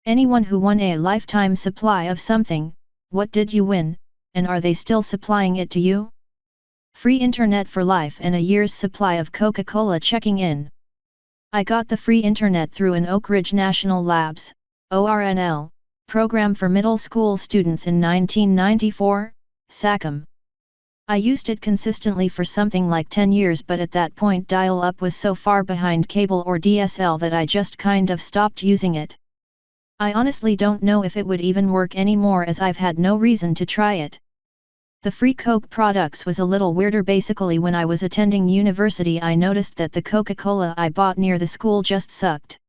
Anyone who won a lifetime supply of something, what did you win, and are they still supplying it to you? Free internet for life and a year's supply of Coca-Cola checking in. I got the free internet through an Oak Ridge National Labs, ORNL, program for middle school students in 1994, SACM. I used it consistently for something like 10 years, but at that point dial-up was so far behind cable or DSL that I just kind of stopped using it. I honestly don't know if it would even work anymore, as I've had no reason to try it. The free Coke products was a little weirder. Basically, when I was attending university, I noticed that the Coca-Cola I bought near the school just sucked.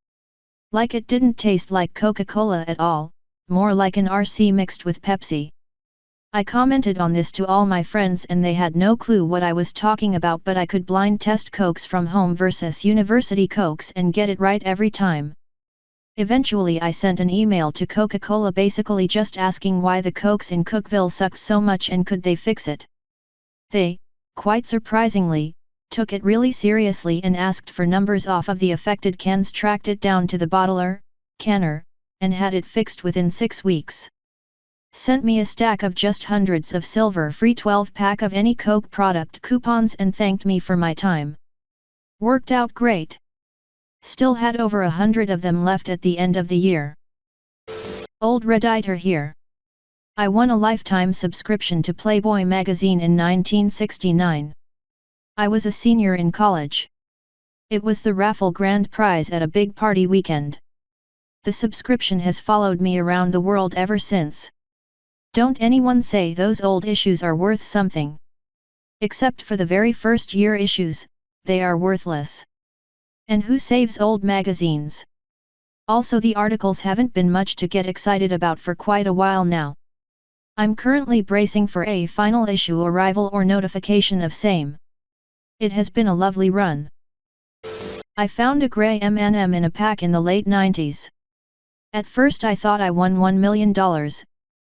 Like, it didn't taste like Coca-Cola at all, more like an RC mixed with Pepsi. I commented on this to all my friends and they had no clue what I was talking about, but I could blind test Cokes from home versus university Cokes and get it right every time. Eventually I sent an email to Coca-Cola basically just asking why the Cokes in Cookeville sucked so much and could they fix it. They, quite surprisingly, took it really seriously and asked for numbers off of the affected cans, tracked it down to the bottler, canner, and had it fixed within 6 weeks. Sent me a stack of just hundreds of silver free 12-pack of any Coke product coupons and thanked me for my time. Worked out great. Still had over 100 of them left at the end of the year. Old Redditor here. I won a lifetime subscription to Playboy magazine in 1969. I was a senior in college. It was the raffle grand prize at a big party weekend. The subscription has followed me around the world ever since. Don't anyone say those old issues are worth something. Except for the very first year issues, they are worthless. And who saves old magazines? Also, the articles haven't been much to get excited about for quite a while now. I'm currently bracing for a final issue arrival or notification of same. It has been a lovely run. I found a grey M&M in a pack in the late 90s. At first I thought I won $1 million,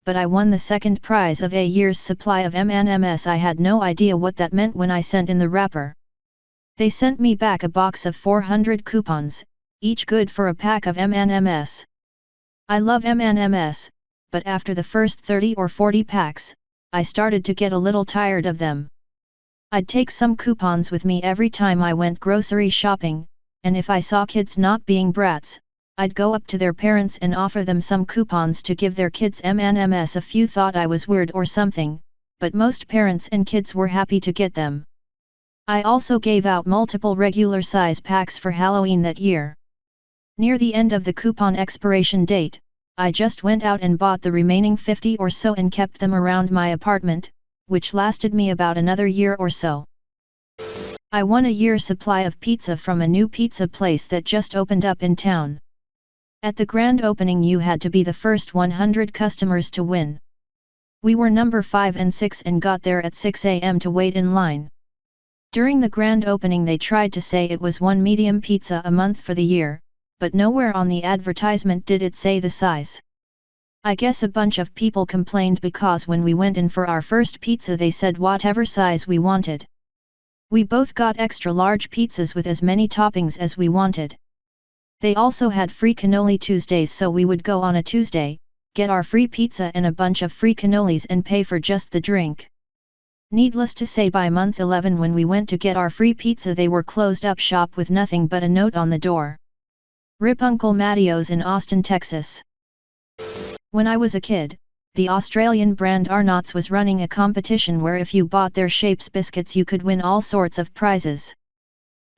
but I won the second prize of a year's supply of M&Ms. I had no idea what that meant when I sent in the wrapper. They sent me back a box of 400 coupons, each good for a pack of M&Ms. I love M&Ms, but after the first 30 or 40 packs, I started to get a little tired of them. I'd take some coupons with me every time I went grocery shopping, and if I saw kids not being brats, I'd go up to their parents and offer them some coupons to give their kids M&Ms. A few thought I was weird or something, but most parents and kids were happy to get them. I also gave out multiple regular size packs for Halloween that year. Near the end of the coupon expiration date, I just went out and bought the remaining 50 or so and kept them around my apartment, which lasted me about another year or so. I won a year's supply of pizza from a new pizza place that just opened up in town. At the grand opening you had to be the first 100 customers to win. We were number 5 and 6 and got there at 6 a.m. to wait in line. During the grand opening they tried to say it was one medium pizza a month for the year, but nowhere on the advertisement did it say the size. I guess a bunch of people complained because when we went in for our first pizza they said whatever size we wanted. We both got extra large pizzas with as many toppings as we wanted. They also had free cannoli Tuesdays, so we would go on a Tuesday, get our free pizza and a bunch of free cannolis and pay for just the drink. Needless to say, by month 11 when we went to get our free pizza they were closed up shop with nothing but a note on the door. Rip Uncle Matteo's in Austin, Texas. When I was a kid, the Australian brand Arnott's was running a competition where if you bought their Shapes biscuits you could win all sorts of prizes.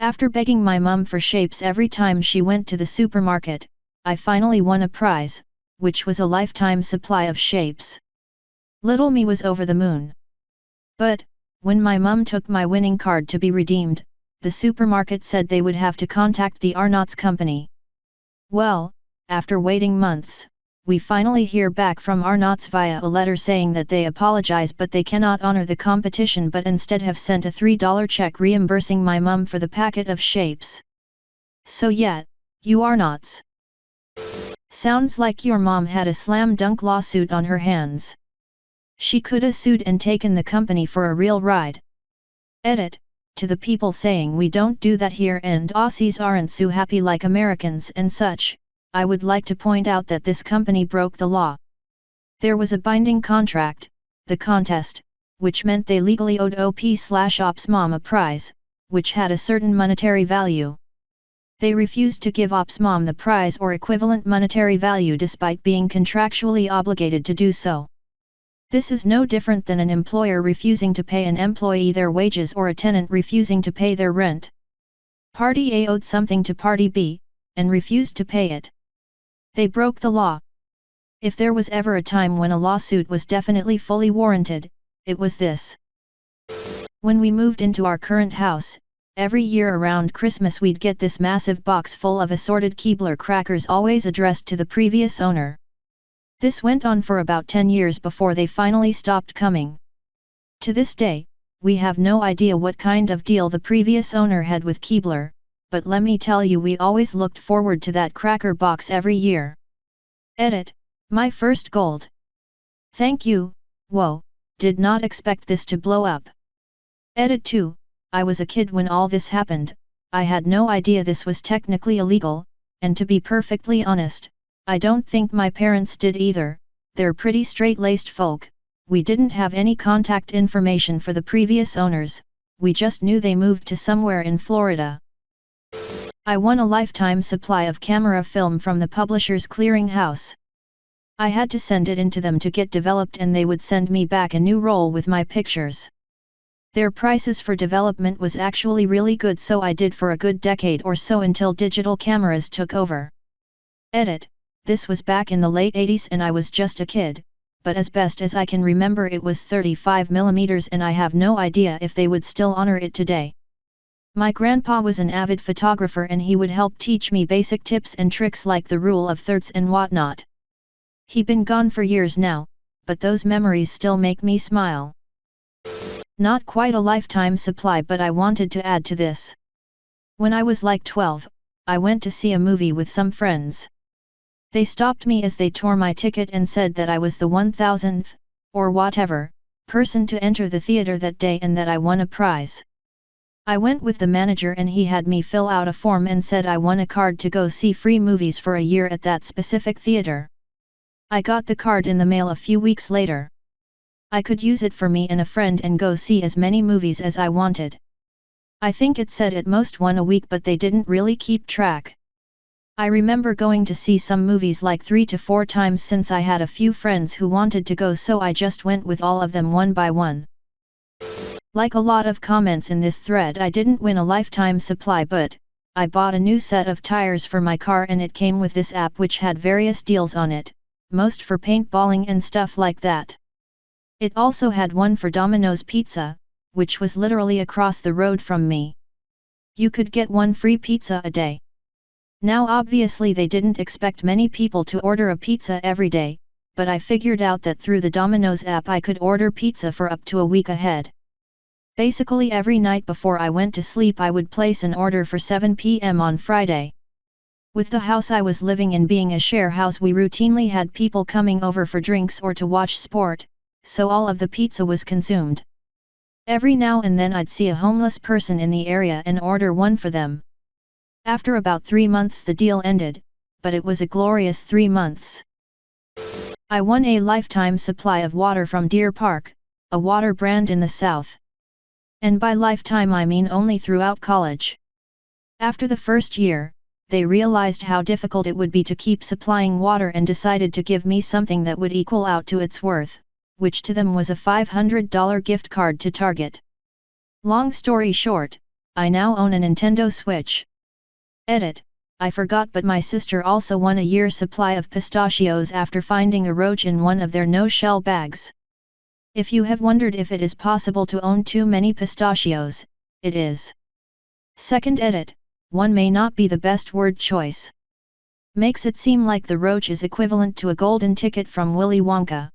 After begging my mum for Shapes every time she went to the supermarket, I finally won a prize, which was a lifetime supply of Shapes. Little me was over the moon. But, when my mum took my winning card to be redeemed, the supermarket said they would have to contact the Arnott's company. Well, after waiting months, we finally hear back from Arnott's via a letter saying that they apologize but they cannot honor the competition but instead have sent a $3 check reimbursing my mum for the packet of Shapes. So yeah, you Arnott's. Sounds like your mom had a slam dunk lawsuit on her hands. She coulda sued and taken the company for a real ride. Edit, to the people saying we don't do that here and Aussies aren't so happy like Americans and such, I would like to point out that this company broke the law. There was a binding contract, the contest, which meant they legally owed OP/Ops Mom a prize, which had a certain monetary value. They refused to give Ops Mom the prize or equivalent monetary value despite being contractually obligated to do so. This is no different than an employer refusing to pay an employee their wages or a tenant refusing to pay their rent. Party A owed something to Party B, and refused to pay it. They broke the law. If there was ever a time when a lawsuit was definitely fully warranted, it was this. When we moved into our current house, every year around Christmas we'd get this massive box full of assorted Keebler crackers always addressed to the previous owner. This went on for about 10 years before they finally stopped coming. To this day, we have no idea what kind of deal the previous owner had with Keebler, but let me tell you, we always looked forward to that cracker box every year. Edit, my first gold. Thank you. Whoa, did not expect this to blow up. Edit 2, I was a kid when all this happened, I had no idea this was technically illegal, and to be perfectly honest, I don't think my parents did either. They're pretty straight-laced folk. We didn't have any contact information for the previous owners, we just knew they moved to somewhere in Florida. I won a lifetime supply of camera film from the publisher's clearinghouse. I had to send it in to them to get developed and they would send me back a new roll with my pictures. Their prices for development was actually really good, so I did for a good decade or so until digital cameras took over. Edit, this was back in the late 80s and I was just a kid, but as best as I can remember it was 35mm and I have no idea if they would still honor it today. My grandpa was an avid photographer and he would help teach me basic tips and tricks like the rule of thirds and whatnot. He been gone for years now, but those memories still make me smile. Not quite a lifetime supply, but I wanted to add to this. When I was like 12, I went to see a movie with some friends. They stopped me as they tore my ticket and said that I was the 1000th, or whatever, person to enter the theater that day and that I won a prize. I went with the manager and he had me fill out a form and said I won a card to go see free movies for a year at that specific theater. I got the card in the mail a few weeks later. I could use it for me and a friend and go see as many movies as I wanted. I think it said at most one a week, but they didn't really keep track. I remember going to see some movies like 3 to 4 times since I had a few friends who wanted to go, so I just went with all of them one by one. Like a lot of comments in this thread, I didn't win a lifetime supply, but I bought a new set of tires for my car and it came with this app which had various deals on it, most for paintballing and stuff like that. It also had one for Domino's Pizza, which was literally across the road from me. You could get 1 free pizza a day. Now obviously they didn't expect many people to order a pizza every day, but I figured out that through the Domino's app I could order pizza for up to a week ahead. Basically every night before I went to sleep I would place an order for 7 p.m. on Friday. With the house I was living in being a share house, we routinely had people coming over for drinks or to watch sport, so all of the pizza was consumed. Every now and then I'd see a homeless person in the area and order one for them. After about 3 months the deal ended, but it was a glorious 3 months. I won a lifetime supply of water from Deer Park, a water brand in the South. And by lifetime I mean only throughout college. After the first year, they realized how difficult it would be to keep supplying water and decided to give me something that would equal out to its worth, which to them was a $500 gift card to Target. Long story short, I now own a Nintendo Switch. Edit, I forgot, but my sister also won a year's supply of pistachios after finding a roach in one of their no-shell bags. If you have wondered if it is possible to own too many pistachios, it is. Second edit, one may not be the best word choice. Makes it seem like the roach is equivalent to a golden ticket from Willy Wonka.